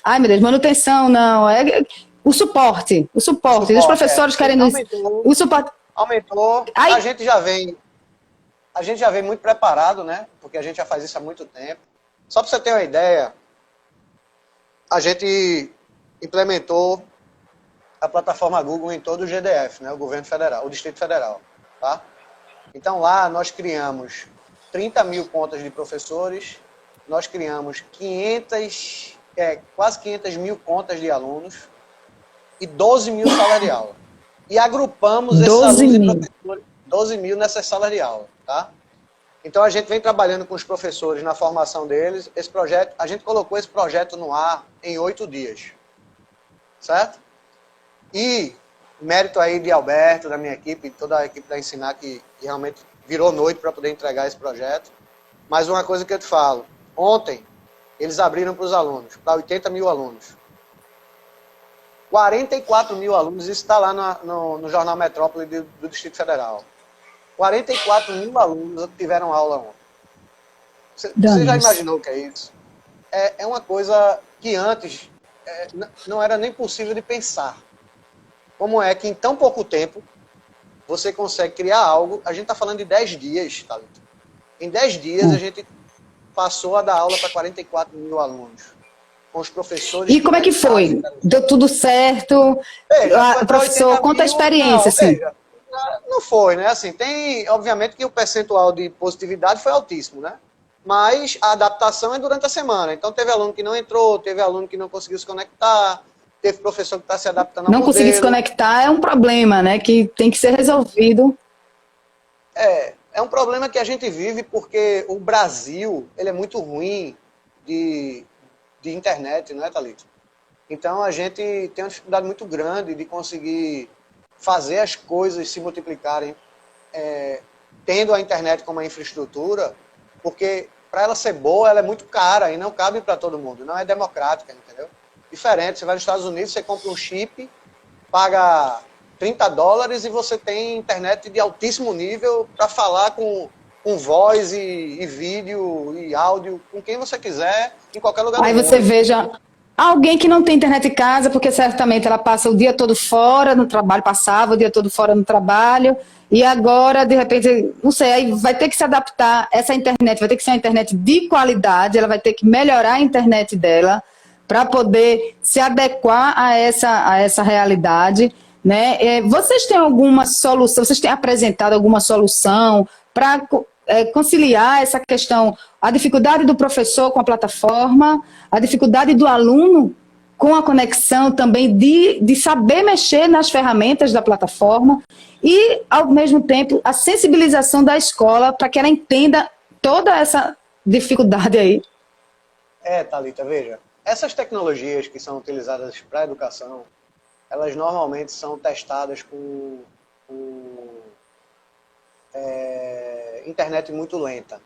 ai meu Deus, manutenção, não, o suporte, os professores querendo aumentou, o suporte. aumentou. Aí, A gente já vem muito preparado, né? Porque a gente já faz isso há muito tempo. Só para você ter uma ideia, a gente implementou a plataforma Google em todo o GDF, né? O governo federal, o Distrito Federal. Tá? Então lá nós criamos 30 mil contas de professores, nós criamos quase 500 mil contas de alunos e 12 mil salas de aula. E agrupamos esses alunos e professores, 12 mil nessas salas de aula. Tá? Então a gente vem trabalhando com os professores na formação deles. A gente colocou esse projeto no ar em 8 dias. Certo? E mérito aí de Alberto, da minha equipe, toda a equipe da Ensinar, que realmente virou noite para poder entregar esse projeto. Mas uma coisa que eu te falo, ontem eles abriram para os alunos, para 80 mil alunos. 44 mil alunos, isso está lá no Jornal Metrópole do Distrito Federal. 44 mil alunos tiveram aula ontem. Você já imaginou o que é isso? É uma coisa que antes não era nem possível de pensar. Como é que em tão pouco tempo você consegue criar algo? A gente está falando de 10 dias, Thalita. Em 10 dias a gente passou a dar aula para 44 mil alunos. Com os professores. E como é que foi? Deu tudo certo? Veja, professor, conta a experiência, assim. Veja, não foi, né? Assim, tem, obviamente, que o percentual de positividade foi altíssimo, né? Mas a adaptação é durante a semana. Então, teve aluno que não entrou, teve aluno que não conseguiu se conectar, teve professor que está se adaptando ao modelo. Não conseguir se conectar é um problema, né? Que tem que ser resolvido. É um problema que a gente vive porque o Brasil, ele é muito ruim de internet, não é, Thalita? Então, a gente tem uma dificuldade muito grande de conseguir fazer as coisas se multiplicarem, tendo a internet como uma infraestrutura, porque para ela ser boa, ela é muito cara e não cabe para todo mundo, não é democrática, entendeu? Diferente, você vai nos Estados Unidos, você compra um chip, paga $30 e você tem internet de altíssimo nível para falar com voz e vídeo e áudio, com quem você quiser, em qualquer lugar do Aí mundo. você veja alguém que não tem internet em casa, porque certamente ela passa o dia todo fora no trabalho, passava o dia todo fora no trabalho, e agora, de repente, não sei, aí vai ter que se adaptar, essa internet vai ter que ser uma internet de qualidade, ela vai ter que melhorar a internet dela para poder se adequar a essa realidade, né? Vocês têm alguma solução, vocês têm apresentado alguma solução para conciliar essa questão, a dificuldade do professor com a plataforma, a dificuldade do aluno com a conexão também de saber mexer nas ferramentas da plataforma e, ao mesmo tempo, a sensibilização da escola para que ela entenda toda essa dificuldade aí? Thalita, veja, essas tecnologias que são utilizadas para a educação, elas normalmente são testadas com internet muito lenta,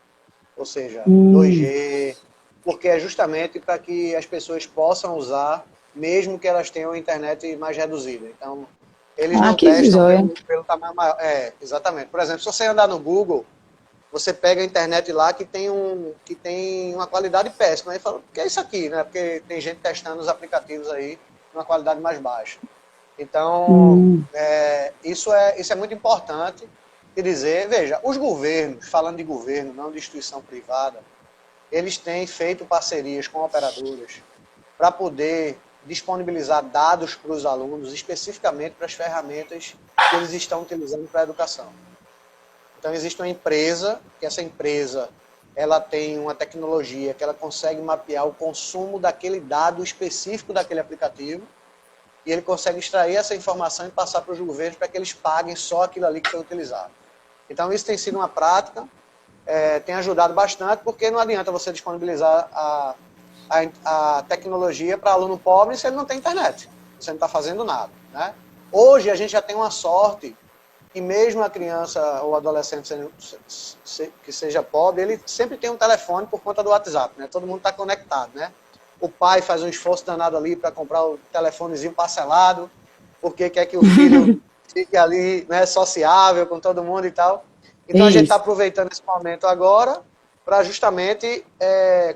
ou seja, 2G, porque é justamente para que as pessoas possam usar, mesmo que elas tenham a internet mais reduzida. Então, eles não testam pelo tamanho maior. Exatamente. Por exemplo, se você andar no Google, você pega a internet lá que tem uma qualidade péssima. Aí fala, o que é isso aqui? Né? Porque tem gente testando os aplicativos aí numa qualidade mais baixa. Então, isso é muito importante. Quer dizer, veja, os governos, falando de governo, não de instituição privada, eles têm feito parcerias com operadoras para poder disponibilizar dados para os alunos, especificamente para as ferramentas que eles estão utilizando para a educação. Então, existe uma empresa, que essa empresa ela tem uma tecnologia que ela consegue mapear o consumo daquele dado específico daquele aplicativo e ele consegue extrair essa informação e passar para os governos para que eles paguem só aquilo ali que foi utilizado. Então, isso tem sido uma prática, tem ajudado bastante, porque não adianta você disponibilizar a tecnologia para aluno pobre se ele não tem internet. Você não está fazendo nada, né? Hoje, a gente já tem uma sorte que mesmo a criança ou adolescente que seja pobre, ele sempre tem um telefone por conta do WhatsApp, né? Todo mundo está conectado, né? O pai faz um esforço danado ali para comprar o telefonezinho parcelado, porque quer que o filho fique ali, né, sociável com todo mundo e tal. Então, a gente está aproveitando esse momento agora para justamente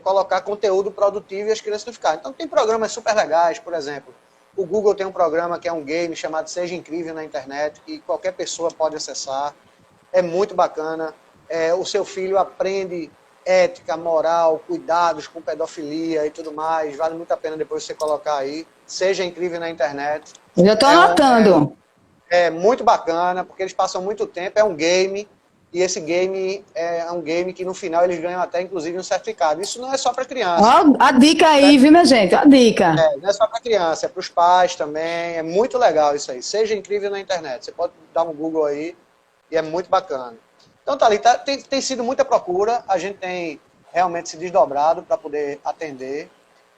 colocar conteúdo produtivo e as crianças não ficarem. Então, tem programas super legais, por exemplo, o Google tem um programa que é um game chamado Seja Incrível na internet, que qualquer pessoa pode acessar, é muito bacana, o seu filho aprende ética, moral, cuidados com pedofilia e tudo mais, vale muito a pena depois você colocar aí, Seja Incrível na internet. Eu já estou anotando. É muito bacana, porque eles passam muito tempo, é um game, e esse game é um game que no final eles ganham até, inclusive, um certificado. Isso não é só para criança. Ó, a dica aí, viu, minha gente? A dica. Não é só para criança, é para os pais também. É muito legal isso aí. Seja Incrível na internet. Você pode dar um Google aí e é muito bacana. Então, Thalita, tem sido muita procura. A gente tem realmente se desdobrado para poder atender.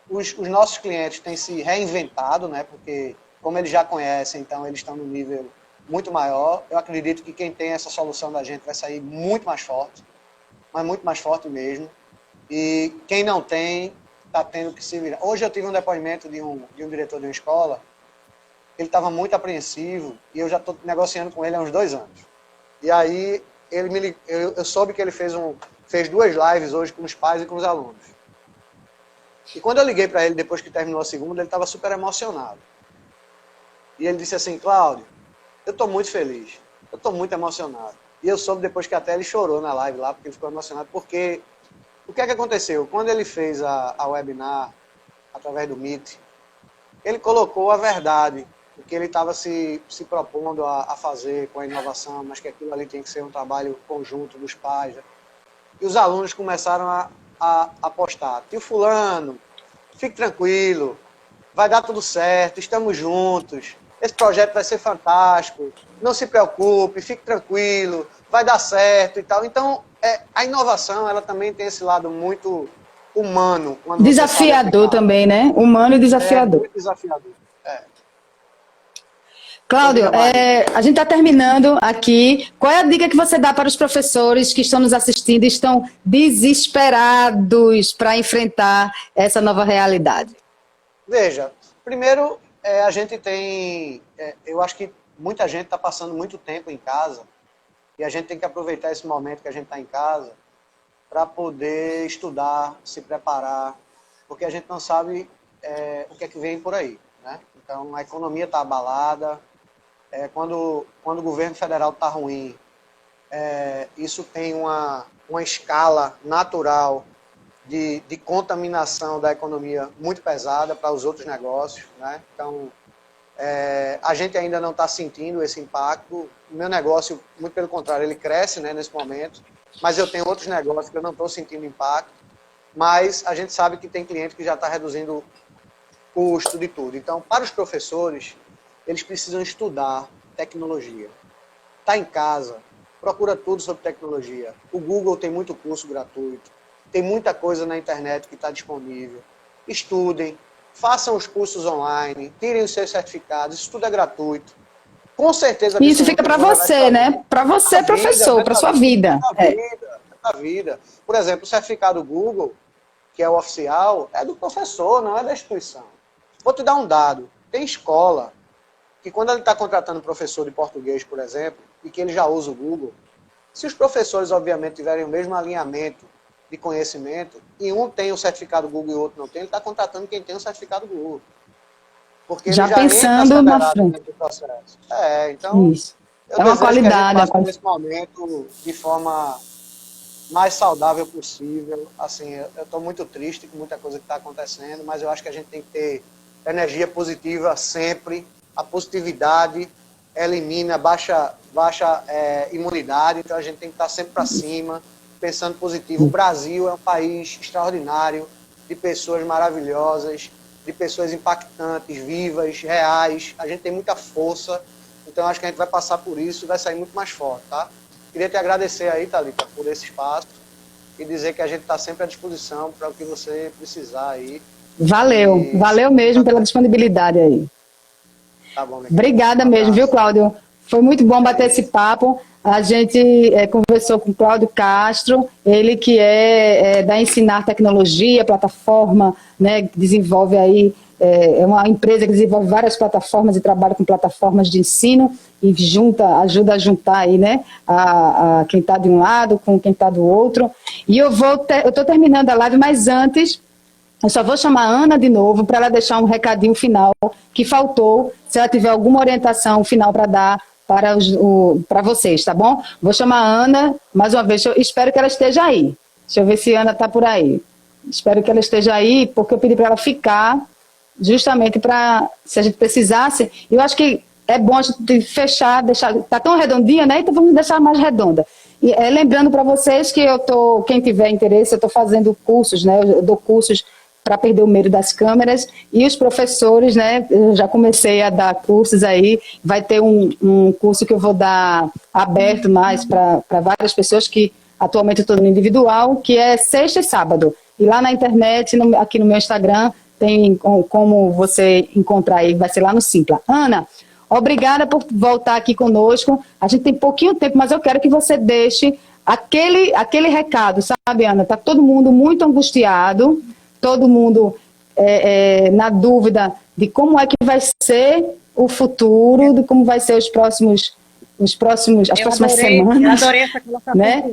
Os nossos clientes têm se reinventado, né? Porque, como eles já conhecem, então eles estão no nível muito maior. Eu acredito que quem tem essa solução da gente vai sair muito mais forte, mas muito mais forte mesmo. E quem não tem, está tendo que se virar. Hoje eu tive um depoimento de um diretor de uma escola, ele estava muito apreensivo, e eu já estou negociando com ele há uns 2 anos. E aí eu soube que ele fez 2 lives hoje com os pais e com os alunos. E quando eu liguei para ele, depois que terminou a segunda, ele estava super emocionado. E ele disse assim, Cláudio, eu estou muito feliz, eu estou muito emocionado. E eu soube depois que até ele chorou na live lá, porque ele ficou emocionado, porque o que é que aconteceu? Quando ele fez a webinar, através do Meet, ele colocou a verdade, o que ele estava se propondo a fazer com a inovação, mas que aquilo ali tem que ser um trabalho conjunto dos pais. Né? E os alunos começaram a apostar. Tio fulano, fique tranquilo, vai dar tudo certo, estamos juntos. Esse projeto vai ser fantástico, não se preocupe, fique tranquilo, vai dar certo e tal. Então, a inovação, ela também tem esse lado muito humano. Desafiador também, né? Humano e desafiador. Muito desafiador. Cláudio, a gente está terminando aqui. Qual é a dica que você dá para os professores que estão nos assistindo e estão desesperados para enfrentar essa nova realidade? Veja, primeiro, a gente tem... eu acho que muita gente está passando muito tempo em casa e a gente tem que aproveitar esse momento que a gente está em casa para poder estudar, se preparar, porque a gente não sabe o que é que vem por aí, né? Então, a economia está abalada. Quando o governo federal está ruim, isso tem uma escala natural de contaminação da economia muito pesada para os outros negócios, né? Então, a gente ainda não está sentindo esse impacto. O meu negócio, muito pelo contrário, ele cresce, né, nesse momento, mas eu tenho outros negócios que eu não estou sentindo impacto, mas a gente sabe que tem cliente que já está reduzindo o custo de tudo. Então, para os professores, eles precisam estudar tecnologia. Está em casa, procura tudo sobre tecnologia. O Google tem muito curso gratuito, tem muita coisa na internet que está disponível. Estudem, façam os cursos online, tirem os seus certificados, isso tudo é gratuito. Com certeza... Isso fica para você, né? Para você, professor, para sua vida. Para a vida. Por exemplo, o certificado Google, que é o oficial, é do professor, não é da instituição. Vou te dar um dado. Tem escola que quando ele está contratando professor de português, por exemplo, e que ele já usa o Google, se os professores, obviamente, tiverem o mesmo alinhamento de conhecimento, e um tem o certificado Google e o outro não tem, ele está contratando quem tem o certificado Google. Porque já ele pensando na frente do processo. Então, isso. Eu é uma qualidade. Que a gente passe nesse momento de forma mais saudável possível. Assim, eu estou muito triste com muita coisa que está acontecendo, mas eu acho que a gente tem que ter energia positiva sempre. A positividade elimina, baixa imunidade, então a gente tem que estar sempre para cima, pensando positivo. O Brasil é um país extraordinário, de pessoas maravilhosas, de pessoas impactantes, vivas, reais. A gente tem muita força, então acho que a gente vai passar por isso e vai sair muito mais forte, tá? Queria te agradecer aí, Thalita, por esse espaço e dizer que a gente está sempre à disposição para o que você precisar aí. Valeu mesmo pela disponibilidade aí. Tá bom, obrigada mesmo, viu, Cláudio? Foi muito bom bater esse papo. A gente conversou com o Cláudio Castro, ele que é da Ensinar Tecnologia, plataforma, né, que desenvolve aí, é uma empresa que desenvolve várias plataformas e trabalha com plataformas de ensino e ajuda a juntar aí, né, a quem está de um lado com quem está do outro. E eu estou terminando a live, mas antes... eu só vou chamar a Ana de novo para ela deixar um recadinho final que faltou, se ela tiver alguma orientação final para dar para vocês, tá bom? Vou chamar a Ana, mais uma vez, espero que ela esteja aí. Deixa eu ver se a Ana está por aí. Espero que ela esteja aí, porque eu pedi para ela ficar, justamente para, se a gente precisasse, eu acho que é bom a gente fechar, tá tão redondinha, né? Então vamos deixar mais redonda. E, lembrando para vocês que quem tiver interesse, eu estou fazendo cursos, né? Eu dou cursos para perder o medo das câmeras, e os professores, né, eu já comecei a dar cursos aí, vai ter um curso que eu vou dar aberto mais para várias pessoas, que atualmente eu estou no individual, que é sexta e sábado, e lá na internet, aqui no meu Instagram, tem como você encontrar aí, vai ser lá no Simpla. Ana, obrigada por voltar aqui conosco, a gente tem pouquinho tempo, mas eu quero que você deixe aquele recado, sabe, Ana? Está todo mundo muito angustiado, todo mundo na dúvida de como é que vai ser o futuro, de como vai ser as próximas semanas. Eu adorei essa colocação. Né?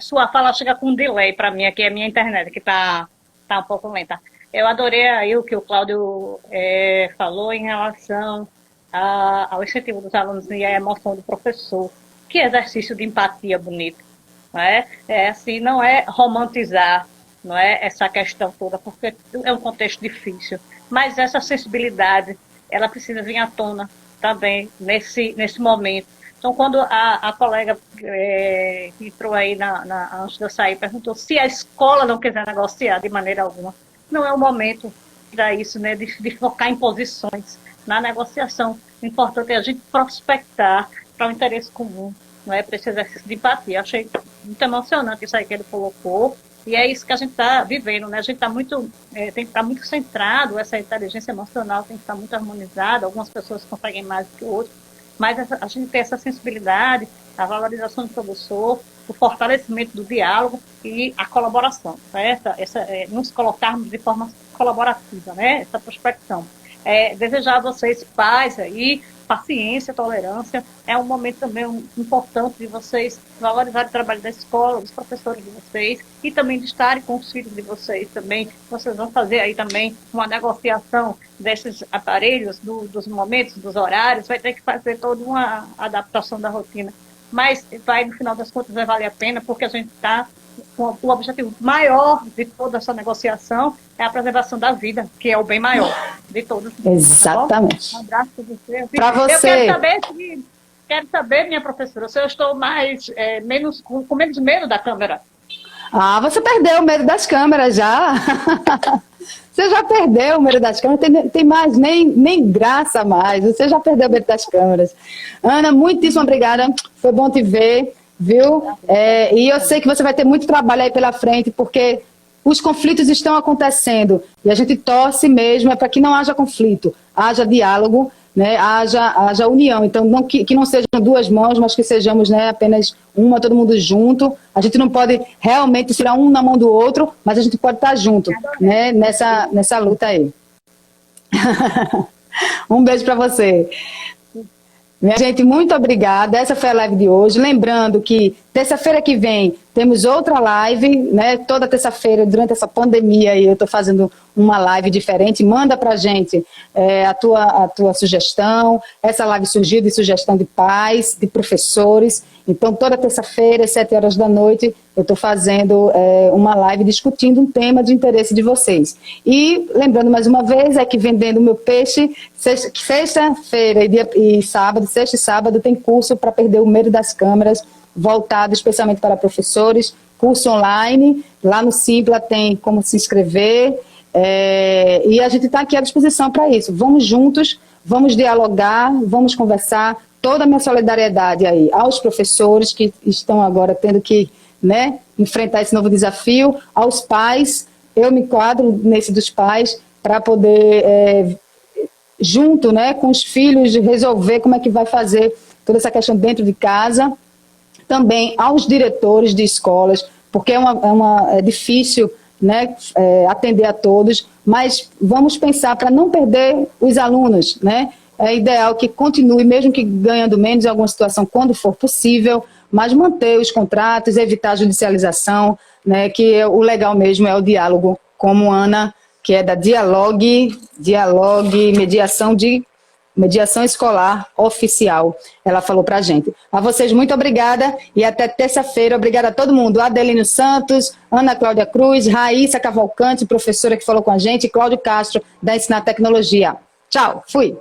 Sua fala chega com um delay para mim, aqui é a minha internet, que tá um pouco lenta. Eu adorei aí o que o Cláudio falou em relação ao incentivo dos alunos e a emoção do professor. Que exercício de empatia bonito. Não é? Assim, não é romantizar, não é, essa questão toda, porque é um contexto difícil, mas essa sensibilidade, ela precisa vir à tona também nesse momento. Então, quando a colega que entrou aí antes de eu sair, perguntou se a escola não quiser negociar de maneira alguma, não é o momento para isso, né, de focar em posições, na negociação. O importante é a gente prospectar para o interesse comum, não é, para esse exercício de empatia. Achei muito emocionante isso aí que ele colocou. E é isso que a gente está vivendo, né? A gente tem que estar muito centrado, essa inteligência emocional tem que estar muito harmonizada, algumas pessoas conseguem mais do que outras, mas a gente tem essa sensibilidade, a valorização do professor, o fortalecimento do diálogo e a colaboração, certo? Nos colocarmos de forma colaborativa, né? Essa prospecção. Desejar a vocês paz aí, paciência, tolerância. É um momento também importante de vocês valorizarem o trabalho da escola, dos professores de vocês e também de estarem com os filhos de vocês também. Vocês vão fazer aí também uma negociação desses aparelhos, dos momentos, dos horários, vai ter que fazer toda uma adaptação da rotina. Mas no final das contas, vai valer a pena, porque a gente está com o objetivo maior de toda essa negociação é a preservação da vida, que é o bem maior de todos. Exatamente. Tá bom? Um abraço para você. Para você. Eu quero saber, minha professora, se eu estou com menos medo da câmera. Ah, você perdeu o medo das câmeras já. Você já perdeu o medo das câmeras, tem mais, nem graça mais. Você já perdeu o medo das câmeras. Ana, muitíssimo obrigada. Foi bom te ver, viu? E eu sei que você vai ter muito trabalho aí pela frente, porque os conflitos estão acontecendo. E a gente torce mesmo para que não haja conflito, haja diálogo, né, haja união. Então, que não sejam duas mãos, mas que sejamos, né, apenas uma, todo mundo junto. A gente não pode realmente tirar um na mão do outro, mas a gente pode estar junto, né, nessa luta aí. Um beijo para você. Minha gente, muito obrigada. Essa foi a live de hoje. Lembrando que terça-feira que vem temos outra live, né? Toda terça-feira, durante essa pandemia, aí, eu estou fazendo uma live diferente. Manda pra gente a tua sugestão. Essa live surgiu de sugestão de pais, de professores. Então, toda terça-feira, às 7 horas da noite, eu estou fazendo uma live discutindo um tema de interesse de vocês. E, lembrando mais uma vez, que vendendo o meu peixe, sexta-feira e sábado, sexta e sábado, tem curso para perder o medo das câmeras, voltado especialmente para professores, curso online, lá no Simpla tem como se inscrever, e a gente está aqui à disposição para isso. Vamos juntos, vamos dialogar, vamos conversar. Toda a minha solidariedade aí aos professores que estão agora tendo que, né, enfrentar esse novo desafio, aos pais, eu me enquadro nesse dos pais, para poder, junto, né, com os filhos, resolver como é que vai fazer toda essa questão dentro de casa. Também aos diretores de escolas, porque é difícil, né, atender a todos, mas vamos pensar para não perder os alunos, né? É ideal que continue, mesmo que ganhando menos em alguma situação, quando for possível, mas manter os contratos, evitar a judicialização, né, que o legal mesmo é o diálogo, como Ana, que é da Dialogue Mediação Escolar Oficial, ela falou pra gente. A vocês, muito obrigada e até terça-feira. Obrigada a todo mundo. Adelino Santos, Ana Cláudia Cruz, Raíssa Cavalcante, professora que falou com a gente, e Cláudio Castro, da Ensinar Tecnologia. Tchau, fui.